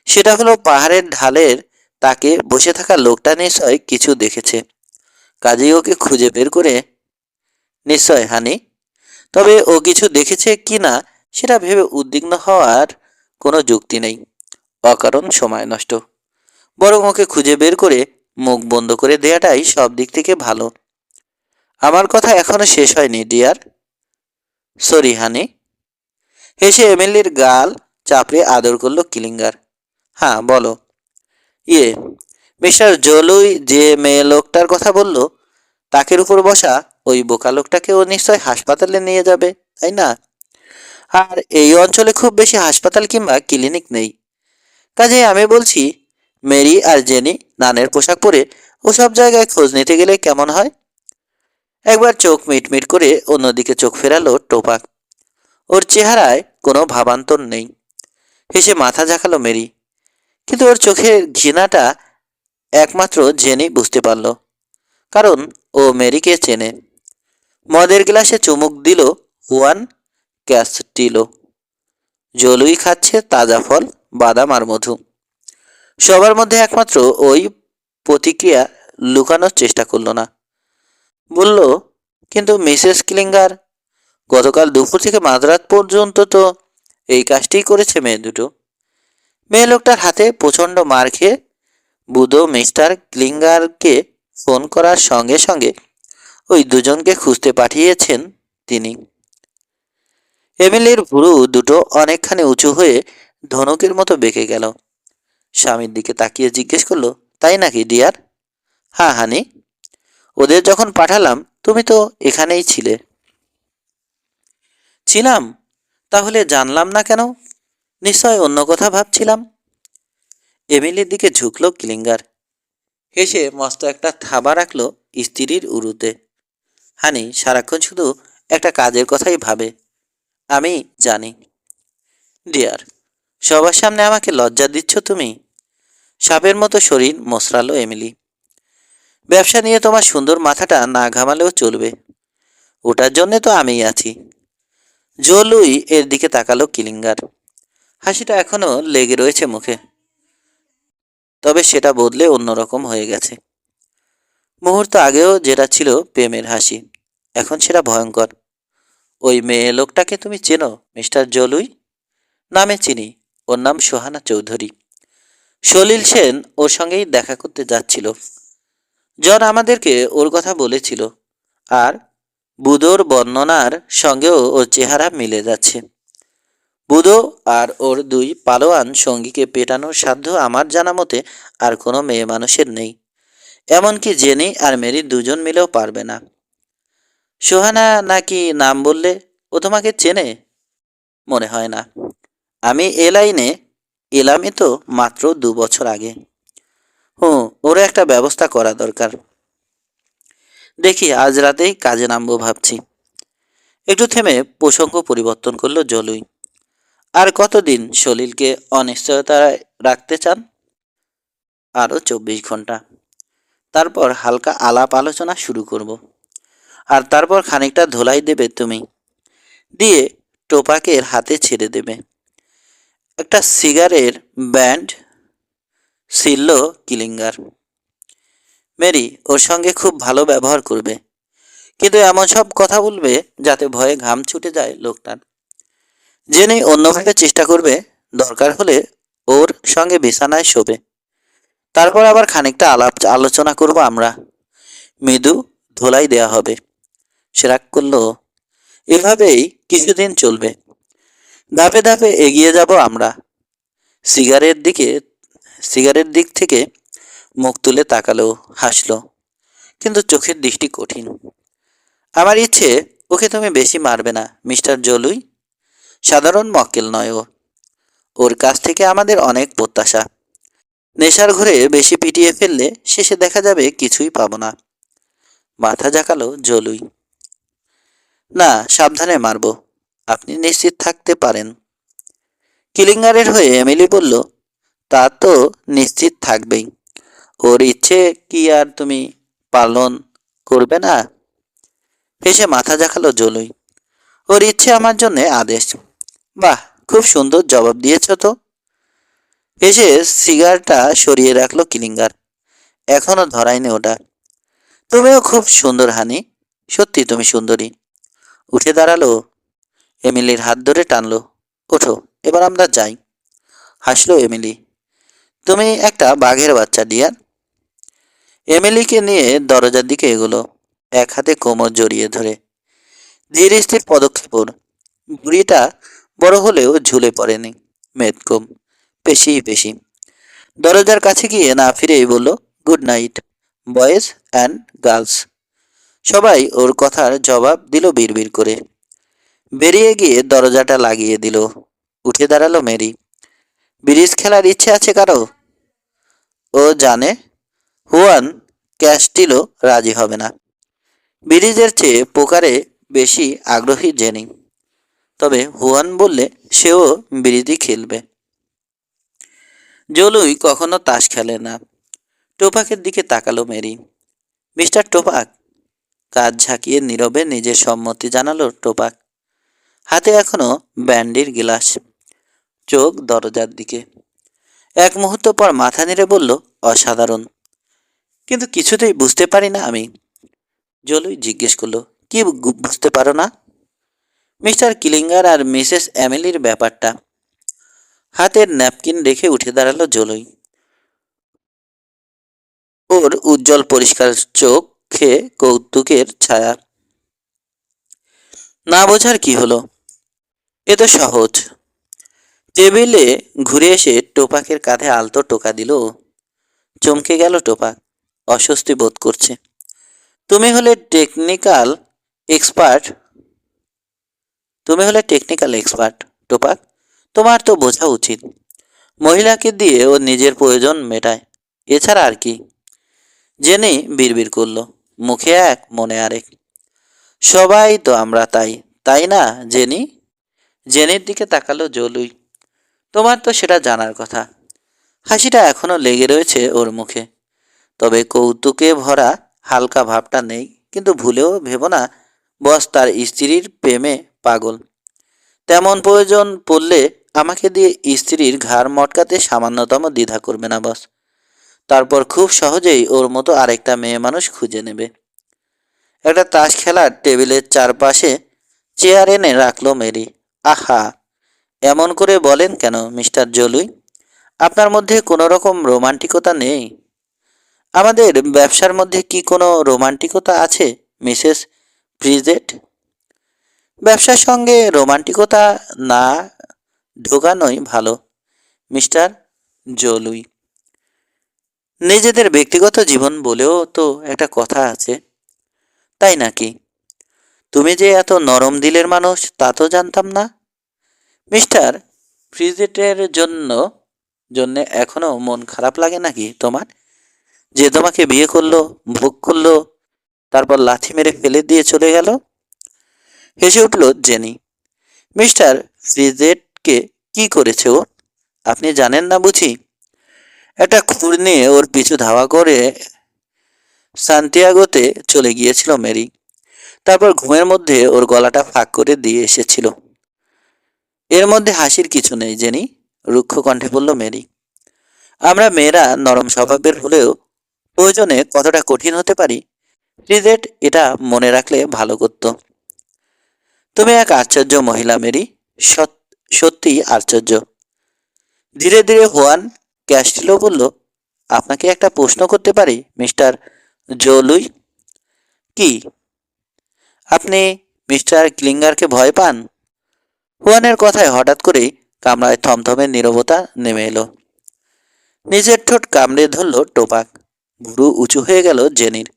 সেটা হলো পাহাড়ের ঢালের তাকে বসে থাকা লোকটা নিশ্চয় কিছু দেখেছে। কাজেই ওকে খুঁজে বের করে। নিশ্চয় হানি। তবে ও কিছু দেখেছে কি না সেটা ভেবে উদ্বিগ্ন হওয়ার কোনো যুক্তি নেই। অকারণ সময় নষ্ট। বরং ওকে খুঁজে বের করে মুখ বন্ধ করে দেয়াটাই সব দিক থেকে ভালো। আমার কথা এখনো শেষ হয়নি ডিয়ার। সরি হানি। হেসে এমিলির গাল চাপড়ে আদর করলো কিলিঙ্গার। হ্যাঁ বলো। ইয়ে মিস্টার জলুই যে মেয়ে লোকটার কথা বলল তাকের উপর বসা ওই বোকা লোকটাকে ও নিশ্চয় হাসপাতালে নিয়ে যাবে, তাই না? আর এই অঞ্চলে খুব বেশি হাসপাতাল কিংবা ক্লিনিক নেই। কাজেই আমি বলছি মেরি আর জেনি নানের পোশাক পরে ওসব জায়গায় খোঁজ নিতে গেলে কেমন হয়? একবার চোখ মিটমিট করে অন্যদিকে চোখ ফেরালো টোপাক। ওর চেহারায় কোনো ভাবান্তর নেই। হেসে মাথা ঝাঁকালো মেরি। কিন্তু ওর চোখের ঘৃণাটা একমাত্র জেনি বুঝতে পারল। কারণ ও মেরিকে চেনে। মদের গ্লাসে চুমুক দিল হুয়ান ক্যাস্টিলো। জলুই খাচ্ছে তাজা ফল, বাদাম আর মধু। সবার মধ্যে একমাত্র ওই প্রতিক্রিয়া লুকানোর চেষ্টা করল না। বলল, কিন্তু মিসেস কিলিঙ্গার, গতকাল দুপুর থেকে মাঝরাত পর্যন্ত তো এই কাজটিই করেছে মেয়ে দুটো। মেয়ে লোকটার হাতে প্রচণ্ড মার খেয়ে বুধো মিস্টার ক্লিঙ্গারকে ফোন করার সঙ্গে সঙ্গে ওই দুজনকে খুঁজতে পাঠিয়েছেন তিনি। এমিলির ভুরু দুটো অনেকখানি উঁচু হয়ে ধনুকের মতো বেঁকে গেল। স্বামীর দিকে তাকিয়ে জিজ্ঞেস করলো, তাই নাকি ডিয়ার? হ্যাঁ হানি। ওদের যখন পাঠালাম তুমি তো এখানেই ছিলে। ছিলাম? তাহলে জানলাম না কেন? নিশ্চয় অন্য কথা ভাবছিলাম। এমিলির দিকে ঝুঁকলো কিলিঙ্গার। হেসে মস্ত একটা থাবা রাখলো স্ত্রীর উরুতে। হানি সারাক্ষণ শুধু একটা কাজের কথাই ভাবে। আমি জানি। ডিয়ার, সবার সামনে আমাকে লজ্জা দিচ্ছ তুমি। সাপের মতো শরীর মসরালো এমিলি। ব্যবসা নিয়ে তোমার সুন্দর মাথাটা না ঘামালেও চলবে। ওটার জন্যে তো আমিই আছি। জলুই এর দিকে তাকালো কিলিঙ্গার। হাসিটা এখনো লেগে রয়েছে মুখে, তবে সেটা বদলে অন্যরকম হয়ে গেছে। মুহূর্ত আগেও যেটা ছিল প্রেমের হাসি, এখন সেটা ভয়ঙ্কর। ওই মেয়ে লোকটাকে তুমি চেনো মিস্টার জলুই? নামে চিনি। ওর নাম সোহানা চৌধুরী। সলিল সেন ওর সঙ্গেই দেখা করতে যাচ্ছিল। জন আমাদেরকে ওর কথা বলেছিল। আর বুধোর বর্ণনার সঙ্গেও ওর চেহারা মিলে যাচ্ছে। বুধো আর ওর দুই পালোয়ান সঙ্গীকে পেটানোর সাধ্য আমার জানা মতে আর কোনো মেয়ে মানুষের নেই। এমনকি জেনি আর মেরি দুজন মিলেও পারবে না। সোহানা নাকি নাম বললে? ও তোমাকে চেনে? মনে হয় না। আমি এ লাইনে এলামই তো মাত্র 2 বছর আগে। ওর একটা ব্যবস্থা করা দরকার। দেখি আজ রাতেই কাজে নামবো ভাবছি। একটু থেমে প্রসঙ্গ পরিবর্তন করলো জলুই। আর কতদিন সলিলকে অনিশ্চয়তায় রাখতে চান? আরও 24 ঘন্টা। তারপর হালকা আলাপ আলোচনা শুরু করব। আর তারপর খানিকটা ধোলাই দেবে তুমি, দিয়ে টোপাকের হাতে ছেড়ে দেবে। একটা সিগারের ব্যান্ড ছিল কিলিঙ্গার। মেরি ওর সঙ্গে খুব ভালো ব্যবহার করবে, কিন্তু এমন সব কথা বলবে যাতে ভয়ে ঘাম ছুটে যায় লোকটার। জেনে অন্যভাবে চেষ্টা করবে, দরকার হলে ওর সঙ্গে বিছানায় শোবে। তারপর আবার খানিকটা আলাপ আলোচনা করব আমরা। মৃদু ধোলাই দেয়া হবে। সে রাগ করলো। এভাবেই কিছুদিন চলবে। ধাপে ধাপে এগিয়ে যাব আমরা। সিগারের দিকে সিগারের দিক থেকে মুখ তুলে তাকালো, হাসলো, কিন্তু চোখের দৃষ্টি কঠিন। আমার ইচ্ছে, ওকে তুমি বেশি মারবে না মিস্টার জলুই। সাধারণ মক্কেল নয় ও। ওর কাছ থেকে আমাদের অনেক প্রত্যাশা। নেশার ঘরে বেশি পিটিয়ে ফেললে শেষে দেখা যাবে কিছুই পাবো না। মাথা জাকালো জলুই। না, সাবধানে মারবো, আপনি নিশ্চিত থাকতে পারেন। কিলিঙ্গারের হয়ে এমিলি বলল, তা তো নিশ্চিত থাকবেই। ওর ইচ্ছে কি আর তুমি পালন করবে না? হেসে মাথা জাকালো জলুই। ওর ইচ্ছে আমার জন্যে আদেশ। বাহ, খুব সুন্দর জবাব দিয়েছ তো। হেসে সিগারটা সরিয়ে রাখলো কিলিঙ্গার। এখনো ধরায়নি ওটা। তুমিও খুব সুন্দর হানি। সত্যি তুমি সুন্দরী। উঠে দাঁড়ালো, এমিলির হাত ধরে টানলো। ওঠো, এবার আমরা যাই। হাসলো এমিলি। তুমি একটা বাঘের বাচ্চা ডিয়ার। এমিলিকে নিয়ে দরজার দিকে এগোলো, এক হাতে কোমর জড়িয়ে ধরে। ধীর স্থির পদক্ষেপ ওর। বুড়িটা বড় হলেও ঝুলে পড়েনি। মেদ কম, পেশি পেশি। দরজার কাছে গিয়ে না ফিরেই বলল, good night boys and girls. সবাই ওর কথার জবাব দিল বিড়বিড় করে। বেরিয়ে গিয়ে দরজাটা লাগিয়ে দিল। উঠে দাঁড়ালো মেরি। ব্রিজ খেলার ইচ্ছে আছে কারো? ও জানে হুয়ান ক্যাস্টিলো রাজি হবে না। ব্রিজের চেয়ে পোকারে বেশি আগ্রহী জেনি। তবে হুয়ান বললে সেও ব্রিজই খেলবে। জলুই কখনো তাস খেলে না। টোপাকের দিকে তাকালো মেরি। মিস্টার টোপাক। কাজ ঝাঁকিয়ে নীরবে নিজের সম্মতি জানালো টোপাক। হাতে এখনো ব্যান্ডির গিলাস। চোখ দরজার দিকে। এক মুহূর্ত পর মাথা নেড়ে বলল, অসাধারণ, কিন্তু কিছুতেই বুঝতে পারি না আমি। জলুই জিজ্ঞেস করলো, কি বুঝতে পারো না? মিস্টার কিলিঙ্গার আর মিসেস এমিলির ব্যাপারটা। হাতের ন্যাপকিন রেখে উঠে দাঁড়ালো জলুই। ওর উজ্জ্বল পরিষ্কার চোখে কৌতুকের ছায়া। না বোঝার কি হলো? এ তো সহজ। টেবিলে ঘুরে এসে টোপাকের কাঁধে আলতো টোকা দিল। চমকে গেল টোপাক। অস্বস্তি বোধ করছে। তুমি হলে টেকনিক্যাল এক্সপার্ট। টোপাক। তোমার তো বোঝা উচিত। মহিলাকে দিয়ে ও নিজের প্রয়োজন মেটায়, এছাড়া আর কি? জেনে বিড়বিড় করলো, মুখে এক মনে আরেক। সবাই তো আমরা তাই, তাই না জেনি? জেনির দিকে তাকালো জলুই। তোমার তো সেটা জানার কথা। হাসিটা এখনো লেগে রয়েছে ওর মুখে। তবে কৌতুকে ভরা হালকা ভাবটা নেই। কিন্তু ভুলেও ভেবো না বস তার স্ত্রীর প্রেমে পাগল। তেমন প্রয়োজন পড়লে আমাকে দিয়ে স্ত্রীর ঘাড় মটকাতে সামান্যতম দ্বিধা করবে না বস। তারপর খুব সহজেই ওর মতো আরেকটা মেয়ে মানুষ খুঁজে নেবে। একটা তাস খেলার টেবিলের চারপাশে চেয়ার এনে রাখলো মেরি। আহা, এমন করে বলেন কেন মিস্টার জলুই? আপনার মধ্যে কোনো রকম রোমান্টিকতা নেই? আমাদের ব্যবসার মধ্যে কি কোনো রোমান্টিকতা আছে মিসেস ব্রিজেট? ব্যবসার সঙ্গে রোমান্টিকতা না ঢোকানোই ভালো মিস্টার জলুই। নিজেদের ব্যক্তিগত জীবন বলেও তো একটা কথা আছে, তাই নাকি? তুমি যে এত নরম দিলের মানুষ তা তো জানতাম না। মিস্টার ব্রিজেটের জন্য এখনো মন খারাপ লাগে নাকি তোমার? যে তোমাকে বিয়ে করলো, ভোগ করলো, তারপর লাথি মেরে ফেলে দিয়ে চলে গেল। হেসে উঠল জেনি। মিস্টার ফ্রিজেটকে কি করেছে ও? আপনি জানেন না বুঝি? একটা খুর নিয়ে ওর পিছু ধাওয়া করে সান্তিয়াগোতে চলে গিয়েছিল মেরি। তারপর ঘুমের মধ্যে ওর গলাটা ফাঁক করে দিয়ে এসেছিল। এর মধ্যে হাসির কিছু নেই জেনি। রুক্ষ কণ্ঠে বলল মেরি। আমরা মেয়েরা নরম স্বভাবের হলেও প্রয়োজনে কতটা কঠিন হতে পারি রিজেট এটা মনে রাখলে ভালো করতো। তুমি এক আশ্চর্য মহিলা মেরি, সত্যি আশ্চর্য। ধীরে ধীরে হুয়ান ক্যাস্টিলো বলল, আপনাকে একটা প্রশ্ন করতে পারি মিস্টার জোলুই? কি? আপনি মিস্টার ক্লিঙ্গারকে ভয় পান? হুয়ানের কথায় হঠাৎ করেই কামরায় থমথমে নীরবতা নেমে এলো। নিজের ঠোঁট কামড়ে ধরল টোপাক। ভুরু উঁচু হয়ে গেল জেনির,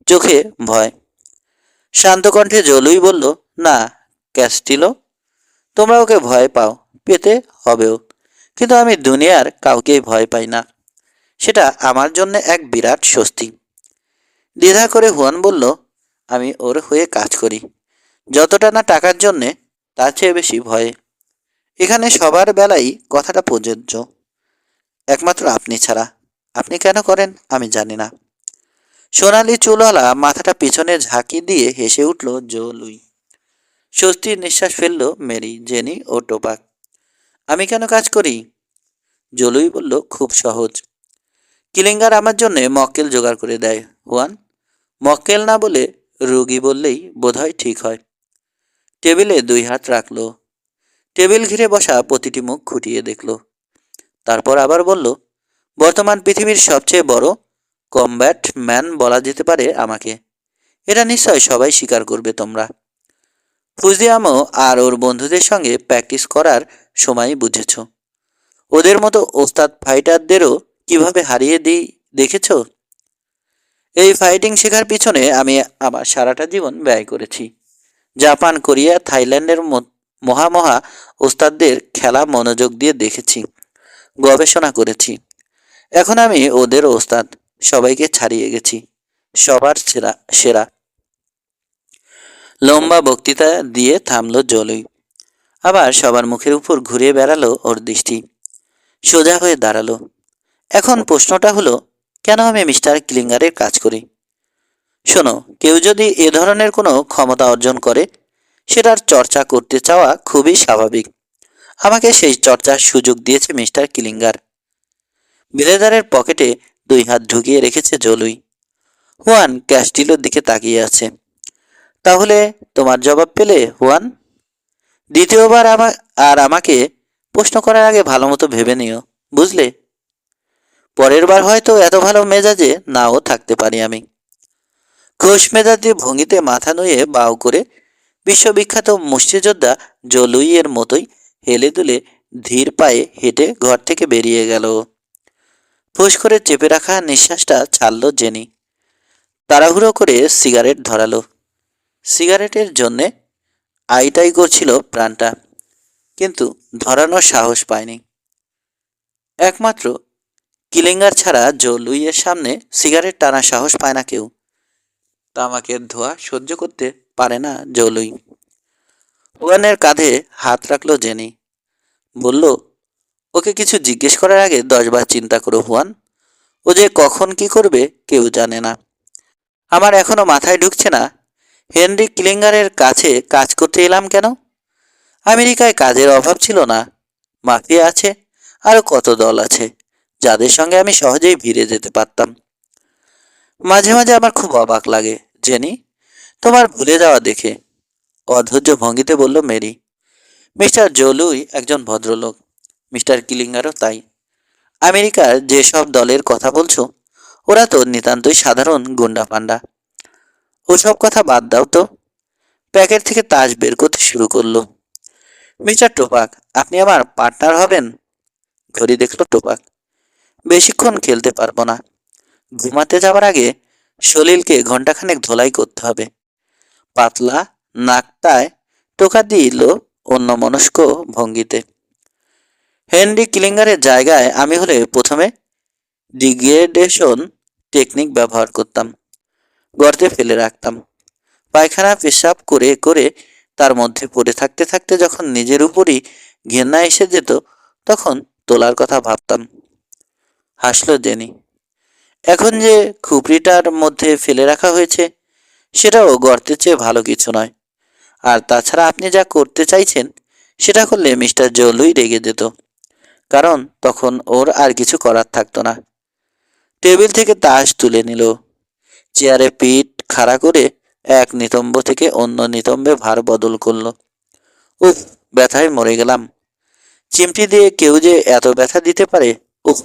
চোখে ভয়। শান্ত কণ্ঠে জলুই বলল, না ক্যাস্টিলো, তোমরা ওকে ভয় পাও, পেতে হবেও, কিন্তু আমি দুনিয়ার কাউকেই ভয় পাই না। সেটা আমার জন্য এক বিরাট স্বস্তি। দ্বিধা করে হুয়ান বলল, আমি ওর হয়ে কাজ করি, যতটা না টাকার জন্যে তার চেয়ে বেশি ভয়ে। এখানে সবার বেলাই কথাটা প্রযোজ্য, একমাত্র আপনি ছাড়া। আপনি কেন করেন আমি জানি না। সোনালি চুলওয়ালা মাথাটা পিছনে ঝাঁকি দিয়ে হেসে উঠল জলুই। স্বস্তির নিঃশ্বাস ফেলল মেরি, জেনি ও টোপাক। আমি কেন কাজ করি? জলুই বলল, খুব সহজ। কিলিঙ্গার আমার জন্যে মক্কেল জোগাড় করে দেয় হুয়ান। মক্কেল না বলে রুগী বললেই বোধহয় ঠিক হয়। টেবিলে দুই হাত রাখল। টেবিল ঘিরে বসা প্রতিটি মুখ খুঁটিয়ে দেখল। তারপর আবার বলল, বর্তমান পৃথিবীর সবচেয়ে বড় কমব্যাট ম্যান বলা যেতে পারে আমাকে। এটা নিশ্চয় সবাই স্বীকার করবে তোমরা। ফুজিয়ামো আর ওর বন্ধুদের সঙ্গে প্র্যাকটিস করার সময় বুঝেছ। ওদের মতো ওস্তাদ ফাইটারদেরও কিভাবে হারিয়ে দিই দেখেছ? এই ফাইটিং শেখার পিছনে আমি আমার সারাটা জীবন ব্যয় করেছি। জাপান, কোরিয়া, থাইল্যান্ডের মহা ওস্তাদদের খেলা মনোযোগ দিয়ে দেখেছি, গবেষণা করেছি। এখন আমি ওদের ওস্তাদ, সবাইকে ছাড়িয়ে গেছি, সবার সেরা সেরা। লম্বা বক্তৃতা দিয়ে থামলো জলই। আবার সবার মুখের উপর ঘুরিয়ে বেড়ালো ওর দৃষ্টি। সোজা হয়ে দাঁড়ালো। এখন প্রশ্নটা হলো, কেন আমি মিস্টার ক্লিঙ্গারের কাজ করি? শোনো, কেউ যদি এ ধরনের কোনো ক্ষমতা অর্জন করে, সেটার চর্চা করতে চাওয়া খুবই স্বাভাবিক। আমাকে সেই চর্চার সুযোগ দিয়েছে মিস্টার ক্লিঙ্গার। বিলেদারের পকেটে দুই হাত ঢুকিয়ে রেখেছে জলুই। হুয়ান ক্যাস্টিলোর দিকে তাকিয়ে আছে। তাহলে তোমার জবাব পেলে হুয়ান? দ্বিতীয়বার আমাকে প্রশ্ন করার আগে ভালো মতো ভেবে নিও, বুঝলে? পরের বার হয়তো এত ভালো মেজাজে নাও থাকতে পারি আমি। খোশ মেজাজে ভঙ্গিতে মাথা নুয়ে বাউ করে বিশ্ববিখ্যাত মুষ্টিযোদ্ধা জলুইয়ের মতোই হেলে দুলে ধীর পায়ে হেঁটে ঘর থেকে বেরিয়ে গেল। ফুস করে চেপে রাখা নিঃশ্বাসটা ছাড়ল জেনি। তাড়াহুড়ো করে সিগারেট ধরালো। সিগারেটের জন্যে আইটাই করছিল প্রাণটা, কিন্তু ধরানোর সাহস পায়নি। একমাত্র কিলিঙ্গার ছাড়া জলুইয়ের সামনে সিগারেট টানার সাহস পায় না কেউ। তামাকের ধোঁয়া সহ্য করতে পারে না জলুই। হুয়ানের কাঁধে হাত রাখলো জেনি, বলল, ওকে কিছু জিজ্ঞেস করার আগে 10 বার চিন্তা করো হুয়ান। ও যে কখন কি করবে কেউ জানে না। আমার এখনো মাথায় ঢুকছে না হেনরি ক্লিঙ্গারের কাছে কাজ করতে এলাম কেন। আমেরিকায় কাজের অভাব ছিল না, মাফিয়া আছে, আরো কত দল আছে যাদের সঙ্গে আমি সহজেই ভিড়ে যেতে পারতাম। মাঝে মাঝে আমার খুব অবাক লাগে জেনি, তোমার ভুলে যাওয়া দেখে। অধৈর্য ভঙ্গিতে বলল মেরি। মিস্টার জলুই একজন ভদ্রলোক, মিস্টার কিলিঙ্গারও তাই। আমেরিকার যেসব দলের কথা বলছো, ওরা তো নিতান্তই সাধারণ গুন্ডা পান্ডা। ওসব কথা বাদ দাও তো। প্যাকেট থেকে তাস বের করতে শুরু করলো। মিস্টার টোপাক, আপনি আমার পার্টনার হবেন? ঘড়ি দেখলো টোপাক। বেশিক্ষণ খেলতে পারবো না। ঘুমাতে যাওয়ার আগে সলিলকে ঘন্টাখানেক ধোলাই করতে হবে। পাতলা নাকটায় টোকা দিল অন্যমনস্ক ভঙ্গিতে। হেনরি ক্লিঙ্গারের জায়গায় আমি হলে প্রথমে ডিগ্রেডেশন টেকনিক ব্যবহার করতাম। গর্তে ফেলে রাখতাম। পায়খানা পেশাব করে করে তার মধ্যে পড়ে থাকতে থাকতে যখন নিজের উপরই ঘেন্না এসে যেত, তখন তোলার কথা ভাবতাম। হাসল জেনি। এখন যে খুপড়িটার মধ্যে ফেলে রাখা হয়েছে, সেটাও গর্তের চেয়ে ভালো কিছু নয়। আর তাছাড়া আপনি যা করতে চাইছেন, সেটা করলে মিস্টার জলুই রেগে যেত। কারণ তখন ওর আর কিছু করার থাকতো না। টেবিল থেকে তাস তুলে নিল, চেয়ারে পিঠ খাড়া করে এক নিতম্ব থেকে অন্য নিতম্বে ভার বদল করলো। উফ, ব্যথায় মরে গেলাম। চিমটি দিয়ে কেউ যে এত ব্যথা দিতে পারে, উফ।